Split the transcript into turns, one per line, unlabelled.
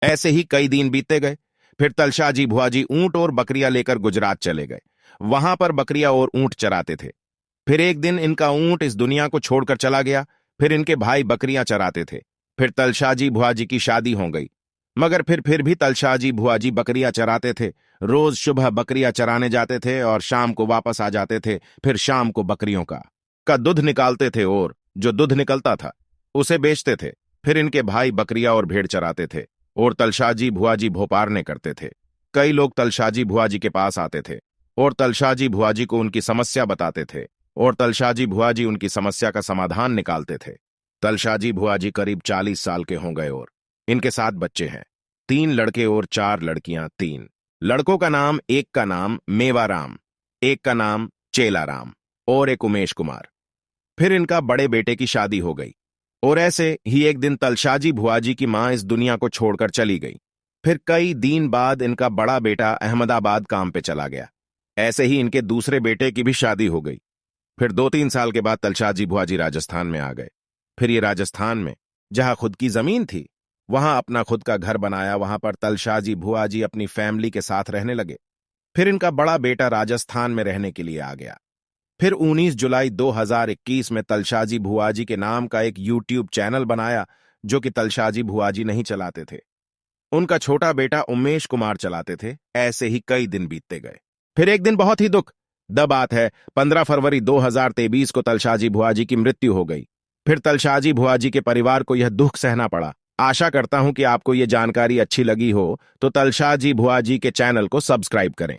ऐसे ही कई दिन बीतते गए। फिर तलशाजी भुआजी ऊंट और बकरियां लेकर गुजरात चले गए। वहां पर बकरियां और ऊंट चराते थे। फिर एक दिन इनका ऊंट इस दुनिया को छोड़कर चला गया। फिर इनके भाई बकरियां चराते थे। फिर तलशाजी भुआजी की शादी हो गई। मगर फिर भी तलशाजी भुआजी बकरियां चराते थे। रोज सुबह बकरियां चराने जाते थे और शाम को वापस आ जाते थे। फिर शाम को बकरियों का दूध निकालते थे और जो दूध निकलता था उसे बेचते थे। फिर इनके भाई बकरियां और भेड़ चराते थे और तलशाजी भुआजी भोपारने करते थे। कई लोग तलशाजी भुआजी के पास आते थे और तलशाजी भुआजी को उनकी समस्या बताते थे और तलशाजी भुआजी उनकी समस्या का समाधान निकालते थे। तलशाजी भुआजी करीब 40 साल के हो गए और इनके 7 बच्चे हैं। 3 लड़के और 4 लड़कियां। 3 लड़कों का नाम, एक का नाम मेवाराम, एक का नाम चेलाराम और एक उमेश कुमार। फिर इनका बड़े बेटे की शादी हो गई और ऐसे ही एक दिन तलशाजी भुआजी की मां इस दुनिया को छोड़कर चली गई। फिर कई दिन बाद इनका बड़ा बेटा अहमदाबाद काम पे चला गया। ऐसे ही इनके दूसरे बेटे की भी शादी हो गई। फिर 2-3 साल के बाद तलशाजी भुआजी राजस्थान में आ गए। फिर ये राजस्थान में जहां खुद की जमीन थी वहां अपना खुद का घर बनाया। वहां पर तलशाजी भुआजी अपनी फैमिली के साथ रहने लगे। फिर इनका बड़ा बेटा राजस्थान में रहने के लिए आ गया। फिर 19 जुलाई 2021 में तलशाजी भुआजी के नाम का एक यूट्यूब चैनल बनाया जो कि तलशाजी भुआजी नहीं चलाते थे, उनका छोटा बेटा उमेश कुमार चलाते थे। ऐसे ही कई दिन बीतते गए। फिर एक दिन बहुत ही दुख द बात है 15 फरवरी 2023 को तलशाजी भुआजी की मृत्यु हो गई। फिर तलशाजी भुआजी के परिवार को यह दुख सहना पड़ा। आशा करता हूं कि आपको यह जानकारी अच्छी लगी हो तो तलशाजी भुआजी के चैनल को सब्सक्राइब करें।